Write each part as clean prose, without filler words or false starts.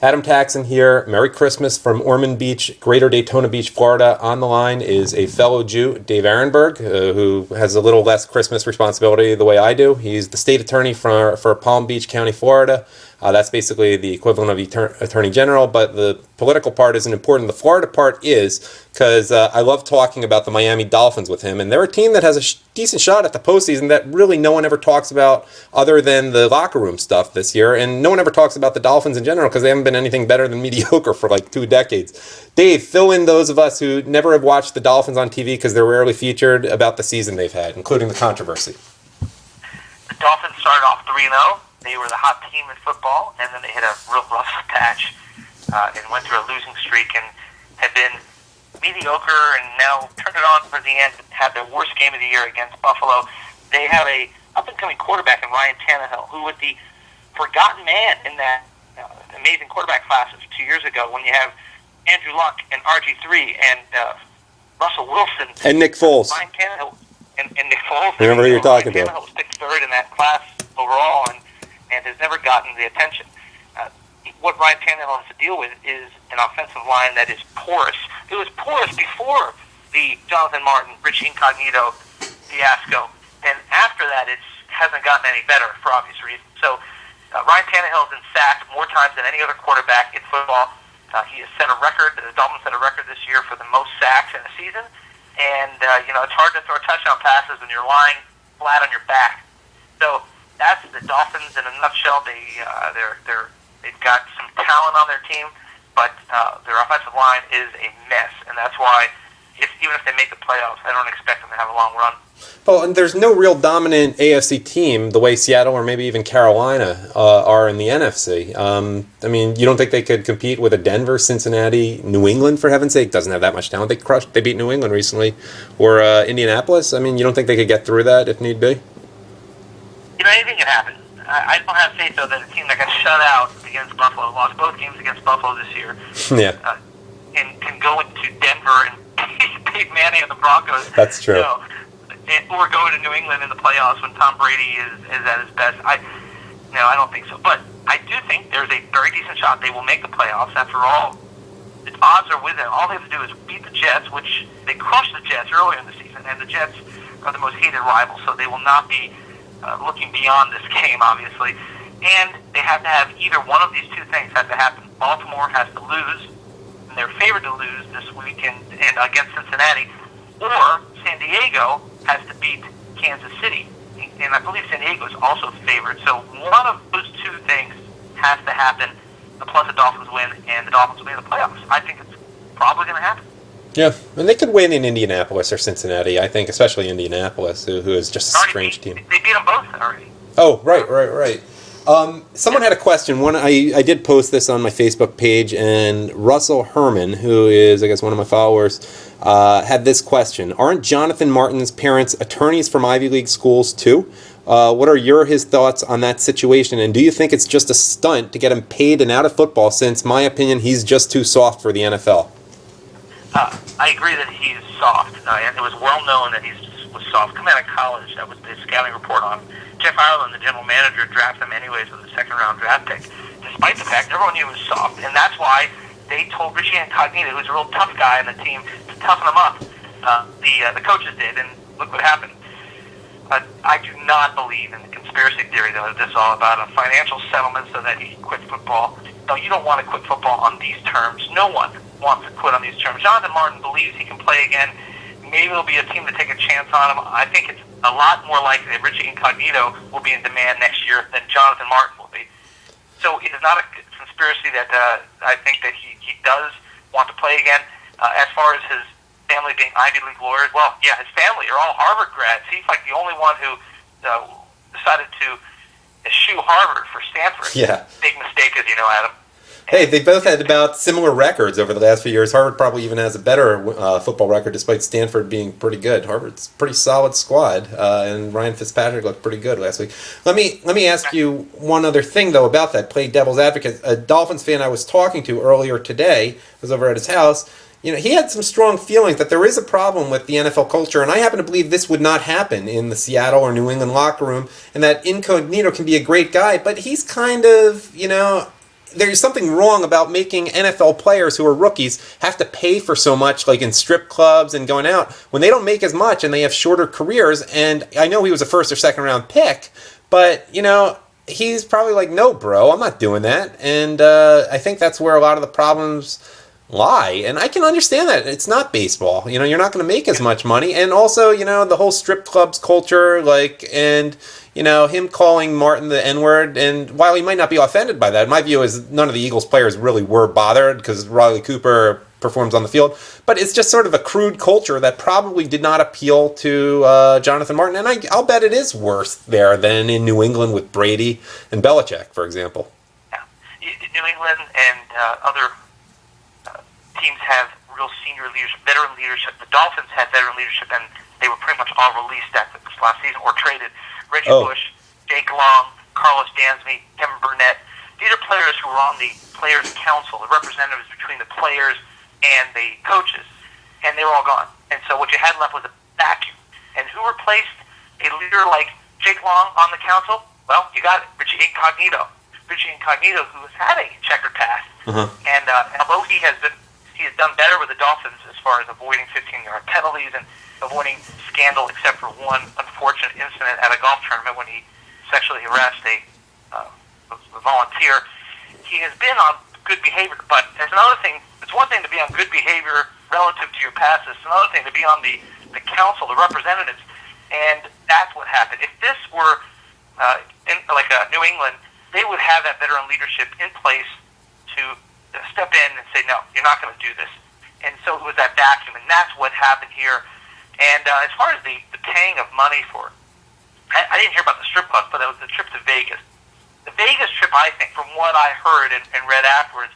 Adam Taxin here. Merry Christmas from Ormond Beach, Greater Daytona Beach, Florida. On the line is a fellow Jew, Dave Aronberg, who has a little less Christmas responsibility the way I do. He's the state attorney for Palm Beach County, Florida. That's basically the equivalent of Attorney General, but the political part isn't important. The Florida part is, because I love talking about the Miami Dolphins with him, and they're a team that has a decent shot at the postseason that really no one ever talks about other than the locker room stuff this year, and no one ever talks about the Dolphins in general because they haven't been anything better than mediocre for like 2 decades. Dave, fill in those of us who never have watched the Dolphins on TV because they're rarely featured about the season they've had, including the controversy. The Dolphins started off 3-0. They were the hot team in football, and then they hit a real rough patch and went through a losing streak and had been mediocre and now turned it on for the end, had their worst game of the year against Buffalo. They have a up-and-coming quarterback in Ryan Tannehill, who was the forgotten man in that amazing quarterback class of 2 years ago when you have Andrew Luck and RG3 and Russell Wilson. And Nick Foles. Ryan Tannehill and Nick Foles. Remember who you're talking about. Tannehill was 3rd in that class overall and has never gotten the attention. What Ryan Tannehill has to deal with is an offensive line that is porous. It was porous before the Jonathan Martin, Richie Incognito fiasco, and after that it hasn't gotten any better for obvious reasons. So Ryan Tannehill has been sacked more times than any other quarterback in football. He has set a record. The Dolphins set a record this year for the most sacks in a season, and it's hard to throw touchdown passes when you're lying flat on your back. So that's the Dolphins in a nutshell. They've got some talent on their team, but their offensive line is a mess, and that's why even if they make the playoffs, I don't expect them to have a long run. Well, and there's no real dominant AFC team the way Seattle or maybe even Carolina are in the NFC. I mean, you don't think they could compete with a Denver, Cincinnati, New England, for heaven's sake? Doesn't have that much talent. They beat New England recently, or Indianapolis. I mean, you don't think they could get through that if need be? Anything can happen. I don't have faith, though, that a team that got shut out against Buffalo, lost both games against Buffalo this year, and can go into Denver and beat Manning and the Broncos. That's true. Or go to New England in the playoffs when Tom Brady is at his best. I don't think so. But I do think there's a very decent shot they will make the playoffs. After all, the odds are with them. All they have to do is beat the Jets, which they crushed the Jets earlier in the season, and the Jets are the most hated rival, so they will not be looking beyond this game, obviously. And they have to have either one of these two things has to happen. Baltimore has to lose, and they're favored to lose this weekend and against Cincinnati, or San Diego has to beat Kansas City. And I believe San Diego is also favored. So one of those two things has to happen, plus the Dolphins win, and the Dolphins will be in the playoffs. I think it's probably going to happen. Yeah, and they could win in Indianapolis or Cincinnati, I think, especially Indianapolis, who is just a strange team. They beat them both already. Oh, right. Someone had a question. I did post this on my Facebook page, and Russell Herman, who is, I guess, one of my followers, had this question. Aren't Jonathan Martin's parents attorneys from Ivy League schools, too? What are his thoughts on that situation, and do you think it's just a stunt to get him paid and out of football, since, my opinion, he's just too soft for the NFL? I agree that he's soft, and it was well known that he was soft. Coming out of college, that was the scouting report on him. Jeff Ireland, the general manager, drafted him anyways with a second-round draft pick, despite the fact everyone knew he was soft, and that's why they told Richie Incognito, who's a real tough guy on the team, to toughen him up. The coaches did, and look what happened. I do not believe in the conspiracy theory, though, that this is all about a financial settlement so that he can quit football. No, you don't want to quit football on these terms. No one wants to quit on these terms. Jonathan Martin believes he can play again. Maybe there'll be a team to take a chance on him. I think it's a lot more likely that Richie Incognito will be in demand next year than Jonathan Martin will be. So it is not a conspiracy that I think that he does want to play again. As far as his family being Ivy League lawyers, well, yeah, his family are all Harvard grads. He's like the only one who decided to eschew Harvard for Stanford. Yeah. Big mistake, as you know, Adam. Hey, they both had about similar records over the last few years. Harvard probably even has a better football record, despite Stanford being pretty good. Harvard's a pretty solid squad, and Ryan Fitzpatrick looked pretty good last week. Let me ask you one other thing, though, about that. Play devil's advocate. A Dolphins fan I was talking to earlier today was over at his house. He had some strong feelings that there is a problem with the NFL culture, and I happen to believe this would not happen in the Seattle or New England locker room, and that Incognito can be a great guy, but he's kind of, there's something wrong about making NFL players who are rookies have to pay for so much, like in strip clubs and going out, when they don't make as much and they have shorter careers. And I know he was a first or second round pick, but, he's probably like, no, bro, I'm not doing that. And I think that's where a lot of the problems lie. And I can understand that. It's not baseball. You're not going to make as much money. And also, the whole strip clubs culture, and him calling Martin the N-word. And while he might not be offended by that, my view is none of the Eagles players really were bothered because Riley Cooper performs on the field. But it's just sort of a crude culture that probably did not appeal to Jonathan Martin. And I'll bet it is worse there than in New England with Brady and Belichick, for example. Yeah. New England and other teams have real senior leadership, veteran leadership. The Dolphins had veteran leadership, and they were pretty much all released after this last season or traded. Reggie Bush, Jake Long, Carlos Dansby, Kevin Burnett. These are players who were on the Players' Council, the representatives between the players and the coaches, and they were all gone. And so what you had left was a vacuum. And who replaced a leader like Jake Long on the council? Well, you got it, Richie Incognito. Richie Incognito, who has had a checkered past, and although he has done better with the Dolphins as far as avoiding 15-yard penalties and avoiding scandal, except for one unfortunate incident at a golf tournament when he sexually harassed a volunteer. He has been on good behavior, but there's another thing. It's one thing to be on good behavior relative to your past. It's another thing to be on the council, the representatives, and that's what happened. If this were New England, they would have that veteran leadership in place to step in and say, no, you're not going to do this. And so it was that vacuum, and that's what happened here. And as far as the paying of money for, I didn't hear about the strip club, but it was the trip to Vegas. The Vegas trip, I think, from what I heard and read afterwards,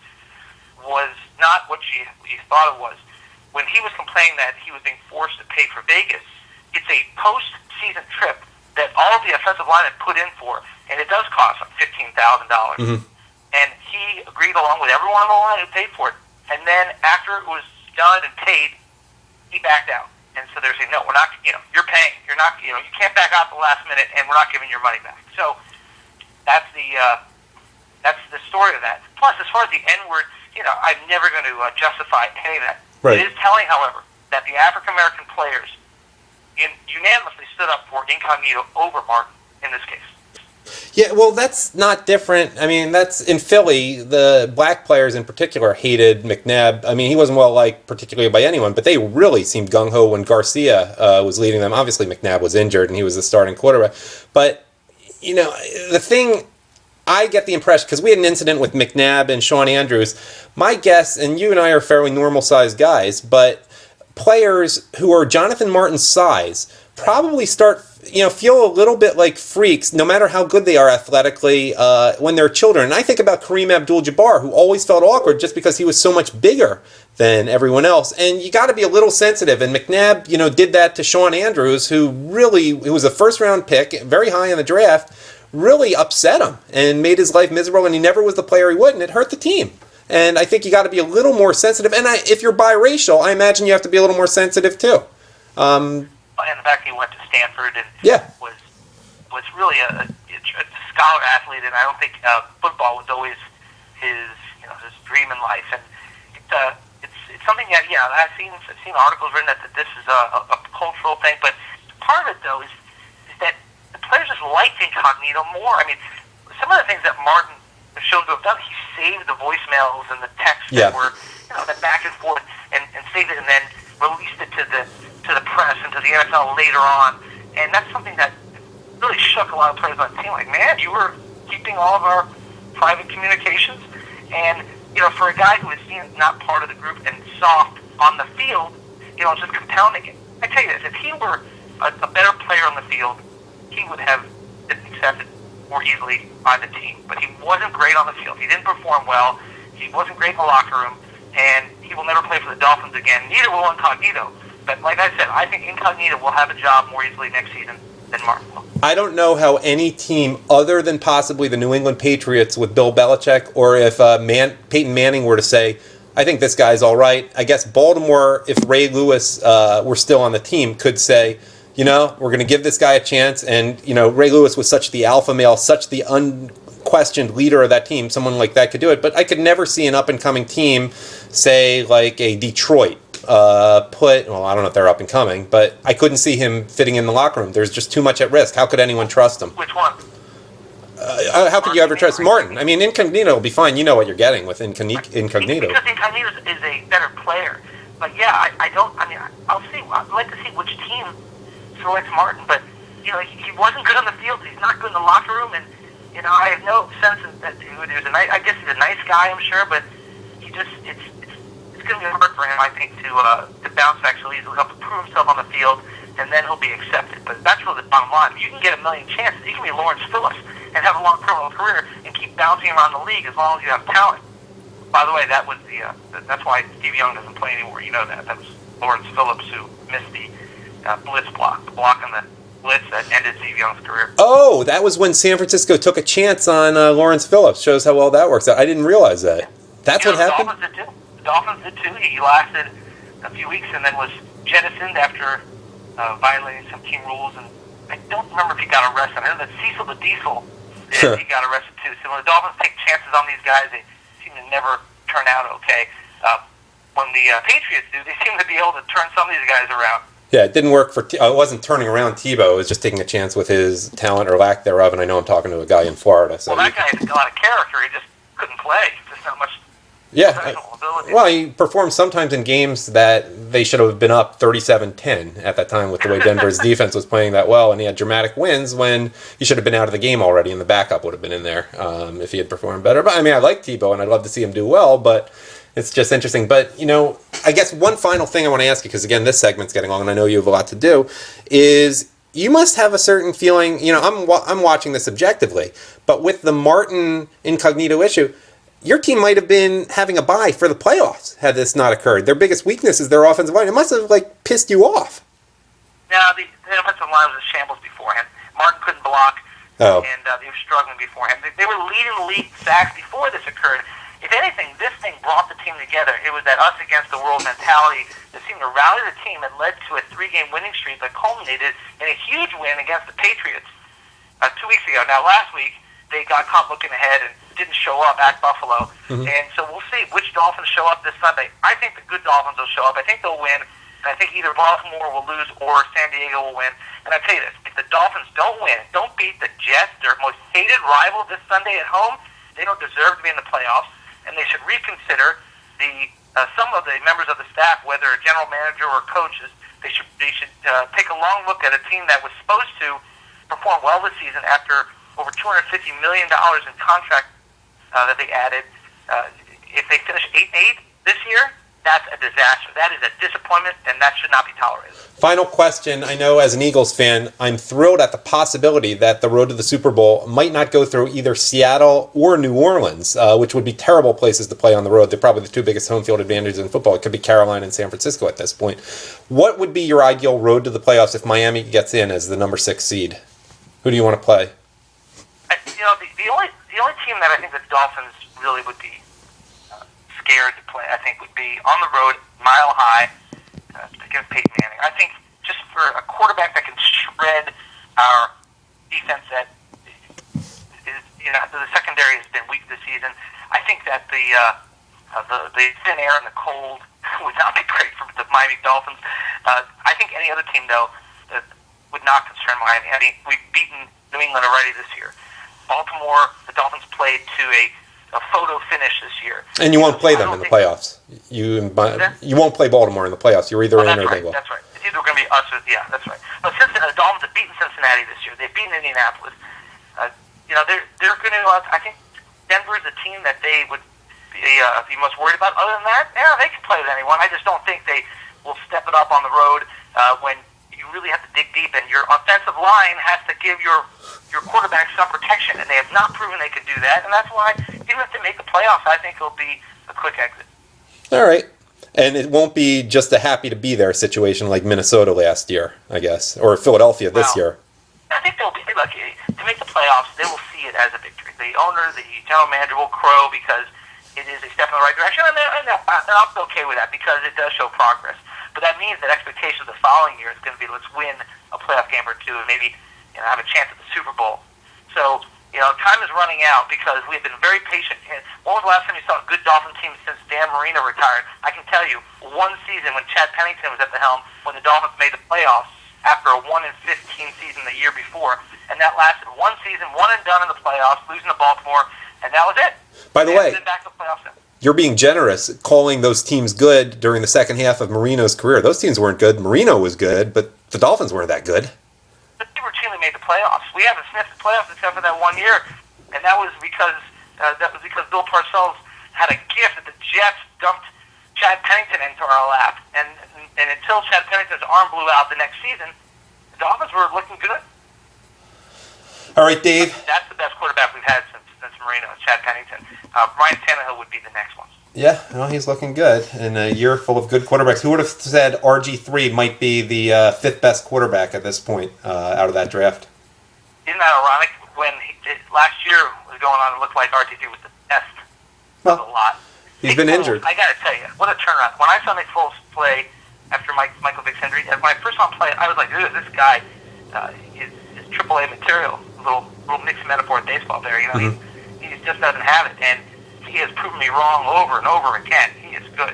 was not what you thought it was. When he was complaining that he was being forced to pay for Vegas, it's a post-season trip that all of the offensive linemen put in for, and it does cost like $15,000. And he agreed along with everyone on the line who paid for it. And then after it was done and paid, he backed out. And so they're saying, no, we're not, you're paying. You're not, you can't back out at the last minute, and we're not giving your money back. So that's the story of that. Plus, as far as the N-word, I'm never going to justify any of that. Right. It is telling, however, that the African-American players unanimously stood up for Incognito over Martin in this case. Yeah, well, that's not different. I mean, that's in Philly. The black players in particular hated McNabb. I mean, he wasn't well-liked particularly by anyone, but they really seemed gung-ho when Garcia was leading them. Obviously, McNabb was injured, and he was the starting quarterback. But, the thing, I get the impression, because we had an incident with McNabb and Sean Andrews, my guess, and you and I are fairly normal-sized guys, but players who are Jonathan Martin's size probably start, feel a little bit like freaks, no matter how good they are athletically, when they're children. And I think about Kareem Abdul-Jabbar, who always felt awkward just because he was so much bigger than everyone else. And you got to be a little sensitive. And McNabb, did that to Sean Andrews, who was a first-round pick, very high in the draft, really upset him and made his life miserable. And he never was the player he would, and it hurt the team. And I think you got to be a little more sensitive. And if you're biracial, I imagine you have to be a little more sensitive too. And the fact he went to Stanford and was really a scholar athlete, and I don't think football was always his dream in life. And it's something that I've seen articles written that this is a cultural thing, but part of it though is that the players just liked Incognito more. I mean, some of the things that Martin was shown to have done, he saved the voicemails and the texts that were that back and forth and saved it and then released it to the press and to the NFL later on. And that's something that really shook a lot of players on the team. Like, man, you were keeping all of our private communications. And, for a guy who is seen as not part of the group and soft on the field, just compounding it. I tell you this, if he were a better player on the field, he would have been accepted more easily by the team. But he wasn't great on the field. He didn't perform well. He wasn't great in the locker room. And he will never play for the Dolphins again. Neither will Incognito. But like I said, I think Incognito will have a job more easily next season than Martin will. I don't know how any team other than possibly the New England Patriots with Bill Belichick, or if Peyton Manning were to say, I think this guy's all right. I guess Baltimore, if Ray Lewis were still on the team, could say, we're going to give this guy a chance. And, Ray Lewis was such the alpha male, such the unquestioned leader of that team, someone like that could do it. But I could never see an up-and-coming team, say, like a Detroit, I don't know if they're up-and-coming, but I couldn't see him fitting in the locker room. There's just too much at risk. How could anyone trust him? Which one? How could you ever trust Martin? I mean, Incognito will be fine. You know what you're getting with Incognito. Because Incognito is a better player. But yeah, I'll see. I'd like to see which team selects Martin. But he wasn't good on the field. He's not good in the locker room, and I have no sense that I guess he's a nice guy, I'm sure, but he just it's going to be hard for him, I think, to bounce back so easily. He'll have to prove himself on the field, and then he'll be accepted. But that's really the bottom line. You can get a million chances. You can be Lawrence Phillips and have a long criminal career and keep bouncing around the league as long as you have talent. By the way, that was that's why Steve Young doesn't play anymore. You know that. That was Lawrence Phillips who missed the blitz block on the blitz that ended Steve Young's career. Oh, that was when San Francisco took a chance on Lawrence Phillips. Shows how well that works out. I didn't realize that. That's what happened? The Dolphins did too. He lasted a few weeks and then was jettisoned after violating some team rules. And I don't remember if he got arrested. I know that Cecil the Diesel, he got arrested too. So when the Dolphins take chances on these guys, they seem to never turn out okay. When the Patriots do, they seem to be able to turn some of these guys around. Yeah, it didn't work for. It wasn't turning around Tebow. It was just taking a chance with his talent or lack thereof. And I know I'm talking to a guy in Florida. So that guy had a lot of character. He just couldn't play. Just not much. Yeah. Well, he performed sometimes in games that they should have been up 37-10 at that time with the way Denver's defense was playing that well, and he had dramatic wins when he should have been out of the game already, and the backup would have been in there if he had performed better. But I mean, I like Tebow, and I'd love to see him do well, but it's just interesting. But, I guess one final thing I want to ask you, because, again, this segment's getting long, and I know you have a lot to do, is you must have a certain feeling, I'm watching this objectively, but with the Martin Incognito issue, your team might have been having a bye for the playoffs had this not occurred. Their biggest weakness is their offensive line. It must have, pissed you off. No, the offensive line was a shambles beforehand. Martin couldn't block, and they were struggling beforehand. They were leading the league sacks before this occurred. If anything, this thing brought the team together. It was that us against the world mentality that seemed to rally the team and led to a 3-game winning streak that culminated in a huge win against the Patriots 2 weeks ago. Now, last week, they got caught looking ahead and didn't show up at Buffalo. Mm-hmm. And so we'll see which Dolphins show up this Sunday. I think the good Dolphins will show up. I think they'll win. And I think either Baltimore will lose or San Diego will win. And I tell you this, if the Dolphins don't win, don't beat the Jets, their most hated rival this Sunday at home, they don't deserve to be in the playoffs. And they should reconsider some of the members of the staff, whether a general manager or coaches. They should take a long look at a team that was supposed to perform well this season after over $250 million in contract that they added. If they finish 8-8 this year, that's a disaster. That is a disappointment, and that should not be tolerated. Final question. I know as an Eagles fan, I'm thrilled at the possibility that the road to the Super Bowl might not go through either Seattle or New Orleans, which would be terrible places to play on the road. They're probably the two biggest home field advantages in football. It could be Carolina and San Francisco at this point. What would be your ideal road to the playoffs if Miami gets in as the number 6 seed? Who do you want to play? The only team that I think the Dolphins really would be scared to play, I think, would be on the road, Mile High, against Peyton Manning. I think just for a quarterback that can shred our defense that is, the secondary has been weak this season, I think that the thin air and the cold would not be great for the Miami Dolphins. I think any other team, though, would not concern Miami. I mean, we've beaten New England already this year. Baltimore, the Dolphins played to a photo finish this year. And you won't play them in the playoffs. You won't play Baltimore in the playoffs. You're either in or they will. That's right. It's either going to be us or, that's right. But the Dolphins have beaten Cincinnati this year. They've beaten Indianapolis. They're going to, I think Denver is the team that they would be most worried about. Other than that, they can play with anyone. I just don't think they will step it up on the road when you really have to dig deep, and your offensive line has to give your quarterback some protection, and they have not proven they can do that, and that's why even if they make the playoffs, I think it'll be a quick exit. All right. And it won't be just a happy to be there situation like Minnesota last year, I guess, or Philadelphia this year. I think they'll be lucky to make the playoffs. They will see it as a victory. The owner, the general manager will crow because it is a step in the right direction, and I'll be okay with that because it does show progress. But that means that expectations the following year is going to be let's win a playoff game or two and maybe have a chance at the Super Bowl. So Time is running out because we've been very patient. When was the last time you saw a good Dolphin team since Dan Marino retired? I can tell you, one season when Chad Pennington was at the helm, when the Dolphins made the playoffs after a 1-15 season the year before, and that lasted one season, one and done in the playoffs, losing to Baltimore, and that was it. By the way, back to the playoffs. You're being generous calling those teams good during the second half of Marino's career. Those teams weren't good. Marino was good, but the Dolphins weren't that good. They routinely made the playoffs. We haven't sniffed the playoffs except for that 1 year, and that was because Bill Parcells had a gift that the Jets dumped Chad Pennington into our lap, and until Chad Pennington's arm blew out the next season, the Dolphins were looking good. All right, Dave. That's the best quarterback we've had since Marino, Chad Pennington. Ryan Tannehill would be the next one. Yeah, well, he's looking good in a year full of good quarterbacks. Who would have said RG3 might be the fifth best quarterback at this point out of that draft? Isn't that ironic? When last year was going on, it looked like RG3 was the best of the lot. He's been injured. I got to tell you, what a turnaround. When I saw Nick Foles play after Michael Vick's injury, when I first saw him play, I was like, dude, this guy is AAA material. Little mixed metaphor in baseball there. He just doesn't have it, and he has proven me wrong over and over again. He is good.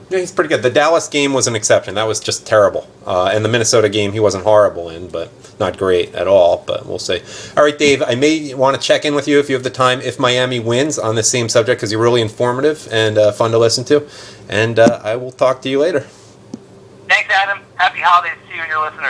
Yeah, he's pretty good. The Dallas game was an exception. That was just terrible. And the Minnesota game, he wasn't horrible in, but not great at all. But we'll see. All right, Dave, I may want to check in with you if you have the time if Miami wins on the same subject because you're really informative and fun to listen to. And I will talk to you later. Thanks, Adam. Happy holidays to you and your listeners.